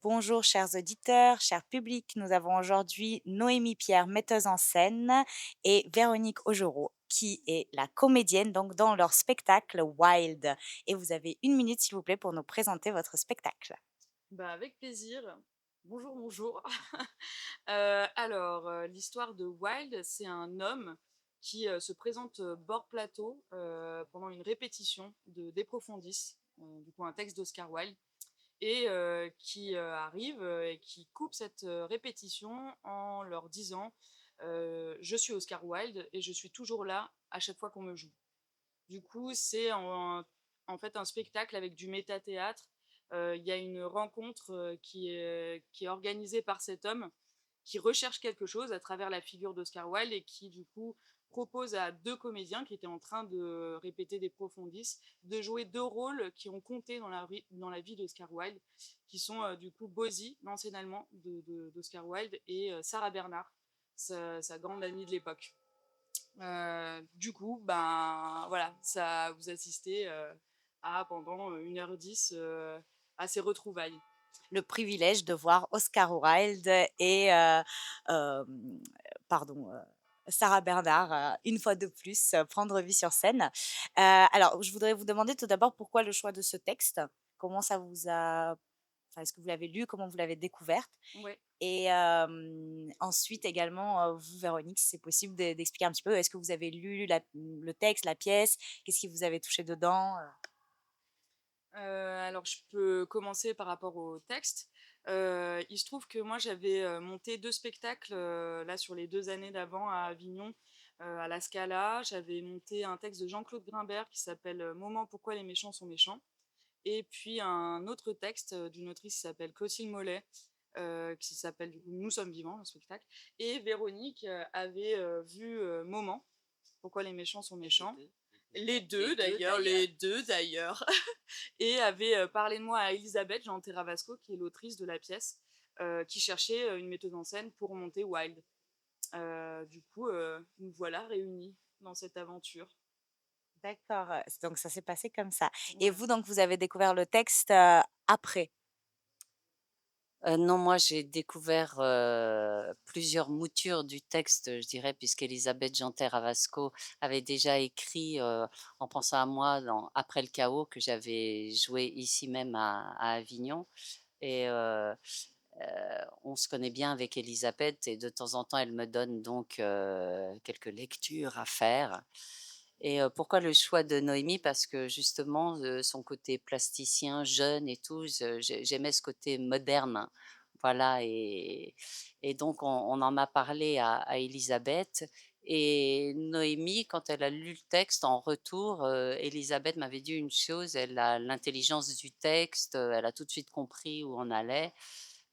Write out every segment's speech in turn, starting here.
Bonjour chers auditeurs, chers publics. Nous avons aujourd'hui Noémie Pierre, metteuse en scène, et Véronique Augereau, qui est la comédienne donc dans leur spectacle Wild. Et vous avez une minute s'il vous plaît pour nous présenter votre spectacle. Bah, avec plaisir. Bonjour, bonjour. L'histoire de Wilde, c'est un homme qui se présente bord plateau pendant une répétition de Profondis, du coup un texte d'Oscar Wilde, et qui arrive et qui coupe cette répétition en leur disant je suis Oscar Wilde et je suis toujours là à chaque fois qu'on me joue. Du coup, c'est en fait un spectacle avec du méta-théâtre. Il y a une rencontre, qui est organisée par cet homme qui recherche quelque chose à travers la figure d'Oscar Wilde et qui, du coup, propose à 2 comédiens qui étaient en train de répéter des Profondis, de jouer 2 rôles qui ont compté dans la vie d'Oscar Wilde, qui sont, du coup, Bosie, l'ancien allemand d'Oscar Wilde et Sarah Bernhardt, sa grande amie de l'époque. Du coup, ben, voilà, ça vous assistez, à pendant, 1h10, à ces retrouvailles. Le privilège de voir Oscar Wilde et pardon, Sarah Bernard, une fois de plus, prendre vie sur scène. Alors je voudrais vous demander tout d'abord pourquoi le choix de ce texte? Comment ça vous a Enfin, est-ce que vous l'avez lu? Comment vous l'avez découverte? Ouais. Et ensuite également, vous Véronique, si c'est possible d'expliquer un petit peu, est-ce que vous avez lu le texte, la pièce? Qu'est-ce qui vous avait touché dedans? Alors je peux commencer par rapport au texte. Il se trouve que moi j'avais, monté 2 spectacles, là sur les 2 années d'avant à Avignon, à la Scala. J'avais monté un texte de Jean-Claude Grimbert qui s'appelle, «Moment pourquoi les méchants sont méchants», et puis un autre texte, d'une autrice qui s'appelle Clotilde Mollet, qui s'appelle du coup «Nous sommes vivants», le spectacle, et Véronique, avait, vu, «Moment, pourquoi les méchants sont méchants». Les 2 d'ailleurs, et avait, parlé de moi à Elisabeth Jean Terrabasco, qui est l'autrice de la pièce, qui cherchait, une metteuse en scène pour monter Wild. Du coup, nous voilà réunis dans cette aventure. D'accord, donc ça s'est passé comme ça et Voilà. vous donc vous avez découvert le texte, après? Non, moi j'ai découvert, plusieurs moutures du texte, je dirais, puisqu'Élisabeth Genter Avasco avait déjà écrit, en pensant à moi dans Après le chaos que j'avais joué ici même à Avignon et on se connaît bien avec Élisabeth et de temps en temps elle me donne donc, quelques lectures à faire et pourquoi le choix de Noémie? Parce que justement, son côté plasticien, jeune et tout, j'aimais ce côté moderne. Voilà et donc on en a parlé à Élisabeth et Noémie, quand elle a lu le texte en retour, Élisabeth m'avait dit une chose, elle a l'intelligence du texte, elle a tout de suite compris où on allait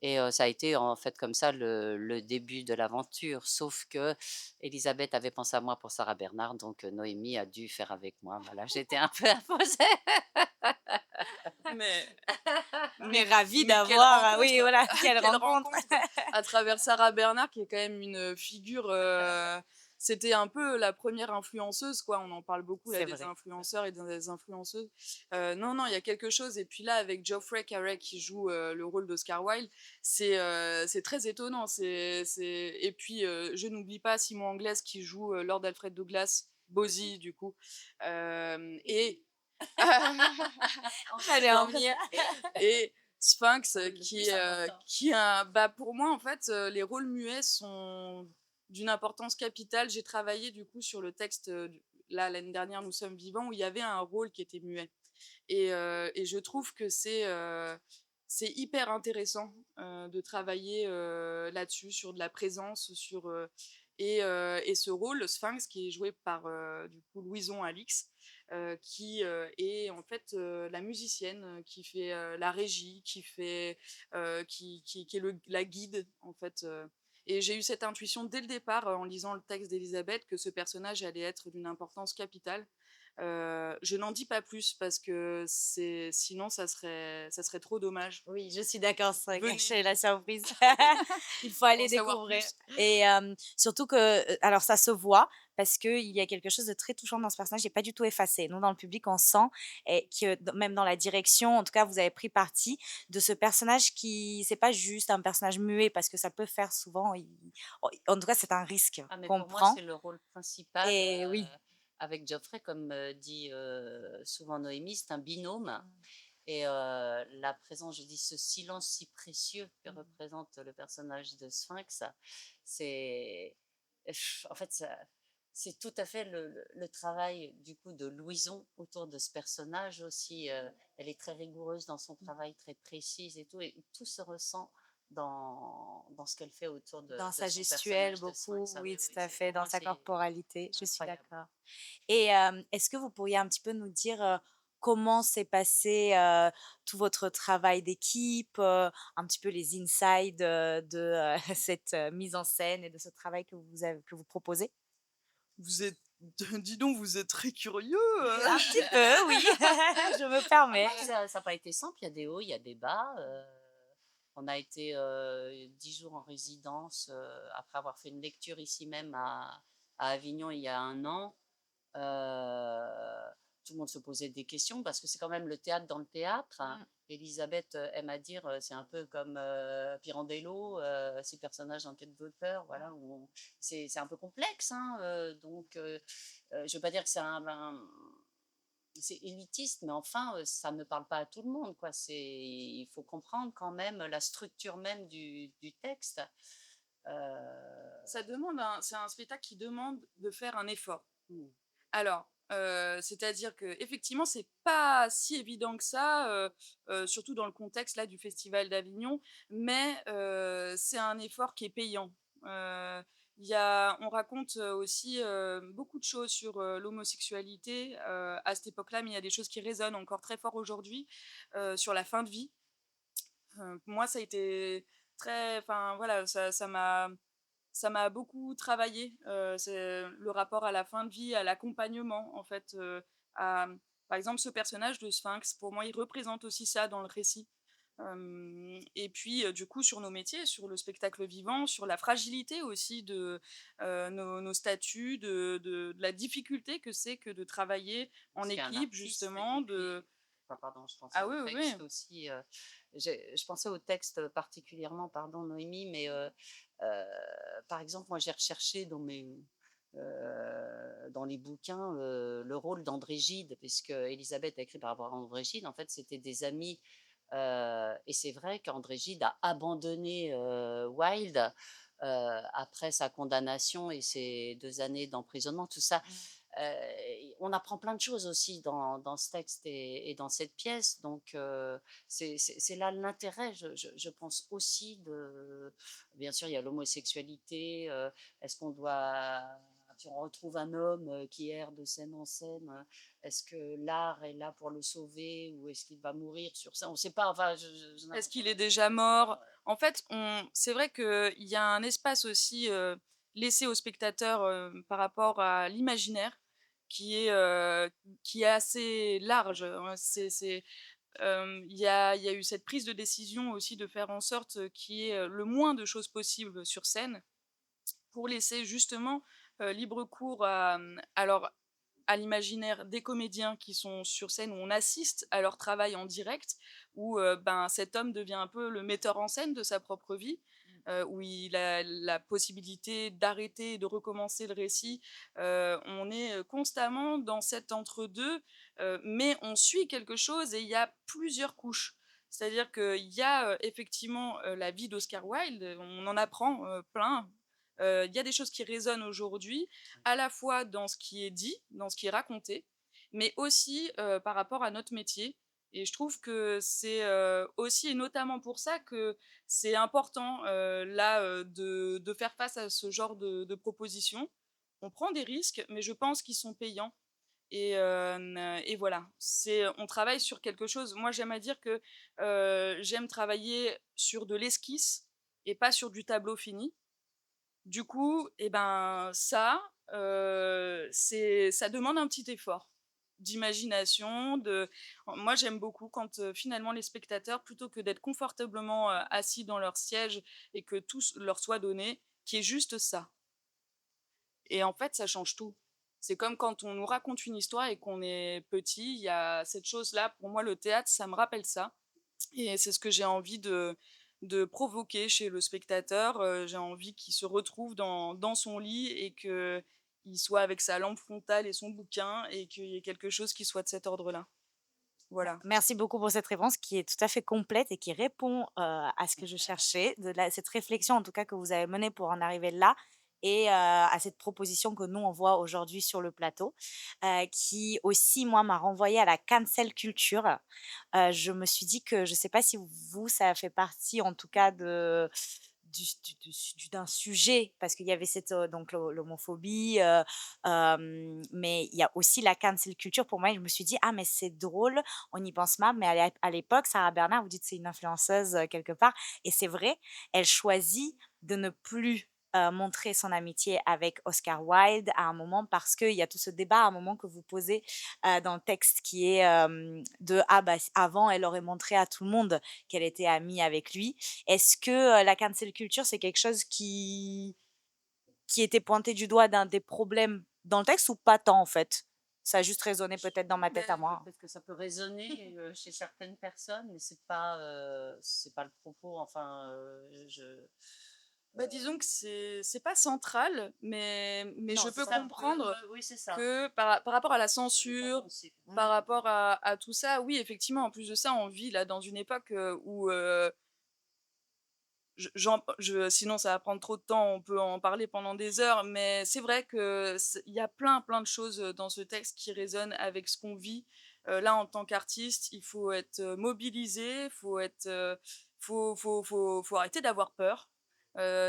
et ça a été en fait comme ça le début de l'aventure. Sauf que Élisabeth avait pensé à moi pour Sarah Bernard, donc Noémie a dû faire avec moi. Voilà, j'étais un peu imposée. Mais Mais mais ravi mais quelle d'avoir, oui rencontre! voilà, quelle Quelle rencontre! rencontre! À travers Sarah Bernhardt qui est quand même une figure, c'était un peu la première influenceuse quoi, on en parle beaucoup là C'est des vrai. influenceurs et des influenceuses. Non, non, il y a quelque chose, et puis là avec Geoffrey Carey qui joue, le rôle d'Oscar Wilde, c'est très étonnant, c'est et puis, je n'oublie pas Simon Anglaise qui joue, Lord Alfred Douglas, Bosie du coup, et Fallait en venir. et Sphinx, Le plus important. qui a bah, pour moi, en fait, les rôles muets sont d'une importance capitale. J'ai travaillé du coup sur le texte, là, l'année dernière, «Nous sommes vivants», où il y avait un rôle qui était muet, et je trouve que c'est hyper intéressant, de travailler, là-dessus, sur de la présence, et ce rôle, Sphinx, qui est joué par, du coup, Louison Alix, qui, est en fait, la musicienne, qui fait, la régie, qui est la guide, en fait, et j'ai eu cette intuition dès le départ, en lisant le texte d'Elisabeth, que ce personnage allait être d'une importance capitale. Je n'en dis pas plus parce que c'est sinon ça serait trop dommage. Oui, je suis d'accord, ça Venez gâchait la surprise. Il faut pour en aller savoir découvrir plus. et surtout que, alors ça se voit, parce qu'il y a quelque chose de très touchant dans ce personnage, il est pas du tout effacé. Nous, dans le public, on sent et que même dans la direction, en tout cas, vous avez pris parti de ce personnage qui c'est pas juste un personnage muet parce que ça peut faire souvent en tout cas, c'est un risque Ah mais qu'on pour moi, prend c'est le rôle principal, et oui. avec Geoffrey comme, dit, souvent Noémie, c'est un binôme Mmh. et la présence, je dis, ce silence si précieux que Mmh. représente le personnage de Sphinx, c'est en fait, ça c'est tout à fait le travail, du coup, de Louison autour de ce personnage aussi, elle est très rigoureuse dans son travail, très précise et tout se ressent dans ce qu'elle fait autour Dans de sa son gestuelle personnage de beaucoup, Sphinx. Ah oui, oui, tout oui, à c'est fait, pour dans moi, sa c'est corporalité, je suis incroyable. d'accord. Et est-ce que vous pourriez un petit peu nous dire, comment s'est passé, tout votre travail d'équipe, un petit peu les insides, de, cette, mise en scène et de ce travail que vous proposez? Vous êtes dis donc, vous êtes très curieux, Un petit peu, oui, je me permets. Après, ça a pas été simple, il y a des hauts, il y a des bas, on a été, 10 jours en résidence, après avoir fait une lecture ici même à Avignon il y a 1 an. Tout le monde se posait des questions parce que c'est quand même le théâtre dans le théâtre, hein. Mmh. Elisabeth aime à dire, c'est un peu comme, Pirandello, ces personnages d'enquête d'auteur, voilà, où c'est un peu complexe, hein, donc je veux pas dire que c'est élitiste, mais enfin, ça ne parle pas à tout le monde, quoi. Il faut comprendre quand même la structure même du texte. Ça demande c'est un spectacle qui demande de faire un effort. Mmh. Alors, c'est-à-dire qu'effectivement, c'est pas si évident que ça, surtout dans le contexte là du festival d'Avignon, mais c'est un effort qui est payant. Heu, on raconte, aussi, beaucoup de choses sur, l'homosexualité, à cette époque-là, mais il y a des choses qui résonnent encore très fort aujourd'hui, sur la fin de vie. Moi, ça a été très enfin voilà, ça m'a beaucoup travaillé, c'est le rapport à la fin de vie, à l'accompagnement en fait, par exemple, ce personnage de Sphinx, pour moi, il représente aussi ça dans le récit. Et puis, du coup, sur nos métiers, sur le spectacle vivant, sur la fragilité aussi de, nos statuts, de la difficulté que c'est que de travailler en Aussi un équipe artiste justement, et de puis enfin pardon, je pensais ah au oui, oui, texte oui. aussi, je pensais au texte particulièrement, Noémie, mais par exemple, moi j'ai recherché dans les bouquins, le rôle d'André Gide, puisque Élisabeth a écrit par rapport à André Gide. En fait, c'était des amis, et c'est vrai qu'André Gide a abandonné, Wilde, après sa condamnation et ses 2 années d'emprisonnement, tout ça. Mmh. On apprend plein de choses aussi dans ce texte et dans cette pièce. Donc, c'est là l'intérêt, je pense aussi de. Bien sûr, il y a l'homosexualité. Est-ce qu'on doit. Si on retrouve un homme qui erre de scène en scène, est-ce que l'art est là pour le sauver ou est-ce qu'il va mourir sur ça? On ne sait pas. Enfin, Est-ce qu'il est déjà mort? En fait, c'est vrai qu'il y a un espace aussi, laissé au spectateur, par rapport à l'imaginaire qui est, heu, qui est assez large, il y a eu cette prise de décision aussi de faire en sorte, qu'il y ait, le moins de choses possibles sur scène pour laisser justement, libre cours à l'imaginaire des comédiens qui sont sur scène, où on assiste à leur travail en direct, où, ben, cet homme devient un peu le metteur en scène de sa propre vie, où il a la possibilité d'arrêter et de recommencer le récit. On est, constamment dans cet entre-deux, mais on suit quelque chose et il y a plusieurs couches. C'est-à-dire qu'il y a, effectivement, la vie d'Oscar Wilde, on en apprend, plein. Il y a des choses qui résonnent aujourd'hui, à la fois dans ce qui est dit, dans ce qui est raconté, mais aussi, par rapport à notre métier et je trouve que c'est, aussi et notamment pour ça que c'est important, là, de faire face à ce genre de propositions. On prend des risques, mais je pense qu'ils sont payants et voilà. On travaille sur quelque chose moi j'aime à dire que, j'aime travailler sur de l'esquisse et pas sur du tableau fini. Du coup et ben, ça demande un petit effort d'imagination, moi j'aime beaucoup quand, finalement les spectateurs, plutôt que d'être confortablement, assis dans leur siège et que tout leur soit donné, qu'il y ait juste ça. et en fait, ça change tout. C'est comme quand on nous raconte une histoire et qu'on est petit, il y a cette chose-là, pour moi, le théâtre, ça me rappelle ça et c'est ce que j'ai envie de provoquer chez le spectateur. J'ai envie qu'il se retrouve dans son lit et qu'il soit avec sa lampe frontale et son bouquin et qu'il y ait quelque chose qui soit de cet ordre-là. Voilà. Merci beaucoup pour cette réponse qui est tout à fait complète et qui répond, à ce que je cherchais, de la cette réflexion en tout cas que vous avez menée pour en arriver là et à cette proposition que nous on voit aujourd'hui sur le plateau, qui aussi moi m'a renvoyée à la cancel culture. Je me suis dit que je ne sais pas si vous, ça fait partie en tout cas de d'un sujet parce qu'il y avait cette, donc l'homophobie, mais il y a aussi la cancel culture pour moi et je me suis dit: «Ah mais c'est drôle, on n'y pense pas», mais à l'époque, Sarah Bernard, vous dites c'est une influenceuse, quelque part et c'est vrai, elle choisit de ne plus, montrer son amitié avec Oscar Wilde à un moment parce qu'il y a tout ce débat à un moment que vous posez, dans le texte qui est, de: «Ah bah, avant elle aurait montré à tout le monde qu'elle était amie avec lui». Est-ce que, la cancel culture, c'est quelque chose qui était pointé du doigt d'un des problèmes dans le texte ou pas tant en fait? Ça a juste résonné peut-être dans ma tête à Beh, moi. peut-être que ça peut résonner, chez certaines personnes, mais c'est pas le propos, enfin, Bah, disons que c'est pas central, mais non, je peux ça peut comprendre oui, c'est ça. que par rapport à la Je l'avais pas censure, pensé. par rapport à tout ça, oui, effectivement, en plus de ça, on vit là dans une époque, où, sinon ça va prendre trop de temps, on peut en parler pendant des heures, mais c'est vrai que il y a plein de choses dans ce texte qui résonnent avec ce qu'on vit. Là, en tant qu'artiste, il faut être mobilisé, faut arrêter d'avoir peur.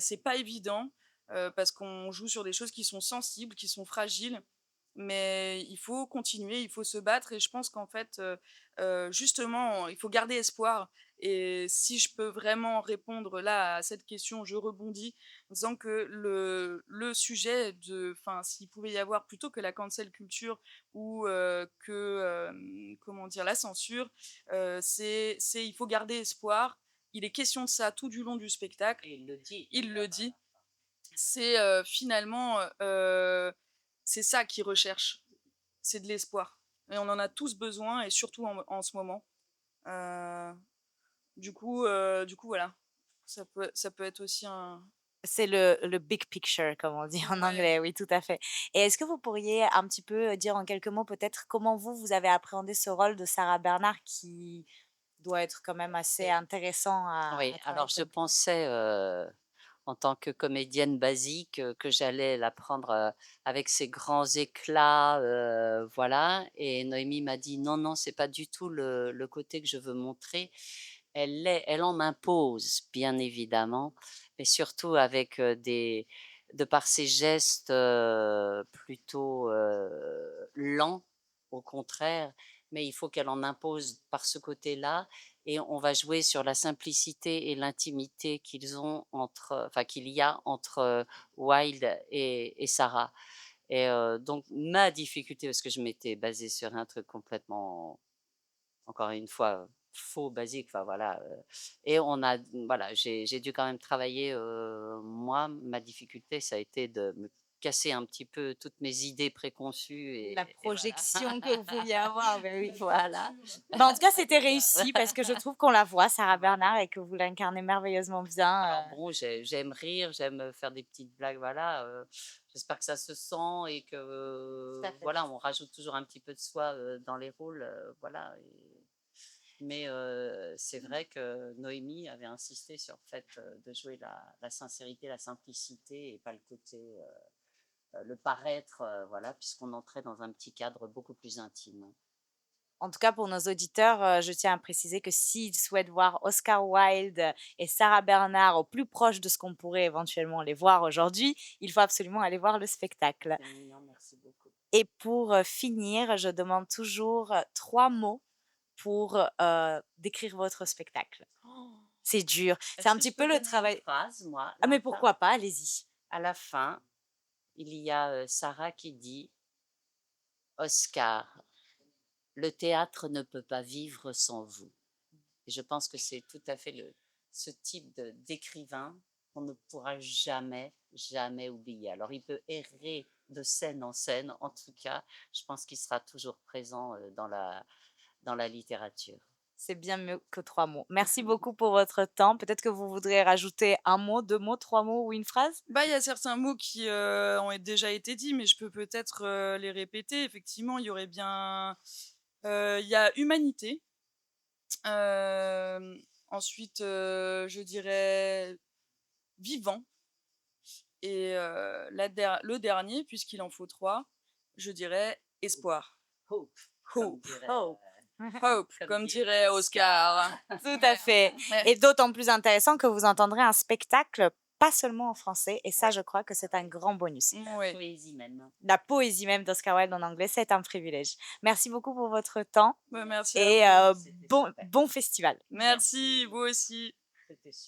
C'est pas évident parce qu'on joue sur des choses qui sont sensibles, qui sont fragiles, mais il faut continuer, il faut se battre et je pense qu'en fait, justement, il faut garder espoir et si je peux vraiment répondre là à cette question, je rebondis en disant que le sujet de enfin, s'il pouvait y avoir plutôt que la cancel culture ou comment dire? La censure, c'est il faut garder espoir. Il est question de ça tout du long du spectacle. Et il le dit Il le d'ailleurs, dit. C'est, finalement, c'est ça qu'il recherche, c'est de l'espoir et on en a tous besoin et surtout en ce moment. Heu, du coup, voilà, ça peut être aussi un C'est le big picture comme on dit en ouais. anglais, oui tout à fait. Et est-ce que vous pourriez un petit peu, dire en quelques mots peut-être comment vous, vous avez appréhendé ce rôle de Sarah Bernard qui doit être quand même assez et intéressant oui, à alors travailler je comme pensais, en tant que comédienne basique, que j'allais la prendre, avec ses grands éclats, voilà, et Noémie m'a dit: «Non, non, c'est pas du tout le côté que je veux montrer». Elle en impose, bien évidemment, mais surtout avec, des de par ses gestes, plutôt, lents, au contraire, mais il faut qu'elle en impose par ce côté-là et on va jouer sur la simplicité et l'intimité qu'il y a entre, Wilde et Sarah et donc ma difficulté, parce que je m'étais basée sur un truc complètement, encore une fois, faux, basique, enfin voilà, et voilà, j'ai dû quand même travailler, moi, ma difficulté, ça a été de me casser un petit peu toutes mes idées préconçues la et voilà. projection que vous pouviez avoir, beh, oui. Voilà. Bah, en tout cas, c'était C'est ça. réussi parce que je trouve qu'on la voit, Sarah Voilà. Bernard et que vous l'incarnez merveilleusement bien, Alors bon, j'aime rire, j'aime, faire des petites blagues, voilà, j'espère que ça se sent et que, tout à fait. voilà, on rajoute toujours un petit peu de soi, dans les rôles, voilà mais c'est vrai que Noémie avait insisté sur le fait, de jouer la sincérité, la simplicité et pas le côté, le paraître, voilà, puisqu'on entrait dans un petit cadre beaucoup plus intime. En tout cas, pour nos auditeurs, je tiens à préciser que s'ils souhaitent voir Oscar Wilde et Sarah Bernard au plus proche de ce qu'on pourrait éventuellement les voir aujourd'hui, il faut absolument aller voir le spectacle. C'est mignon, merci beaucoup. Et pour, finir, je demande toujours, 3 mots pour, décrire votre spectacle. Oh! C'est dur, c'est Est-ce un que petit je peu peux le donner une travail phrase, moi, ah mais là, pourquoi pas, allez-y. à la fin, il y a, Sarah qui dit: «Oscar, le théâtre ne peut pas vivre sans vous». Et je pense que c'est tout à fait ce type d'écrivain qu'on ne pourra jamais, jamais oublier. Alors il peut errer de scène en scène, en tout cas, je pense qu'il sera toujours présent, dans la littérature. C'est bien mieux que 3 mots. Merci beaucoup pour votre temps. Peut-être que vous voudriez rajouter 1 mot, 2 mots, 3 mots ou une phrase? Bah, il y a certains mots qui, ont déjà été dits, mais je peux peut-être, les répéter. Effectivement, il y aurait bien, il y a humanité. Ensuite, je dirais vivant et le dernier, puisqu'il en faut 3, je dirais espoir. Hope, comme Hope, dirait, Hope. hope, comme dirait Oscar. Tout à fait Ouais. et d'autant plus intéressant que vous entendrez un spectacle pas seulement en français et ça, je crois que c'est un grand bonus. Ouais. poésie même. La poésie même d'Oscar Wilde en anglais, c'est un privilège. Merci beaucoup pour votre temps Bah, merci à et vous. C'était bon super. bon festival. Merci, vous aussi. C'était super.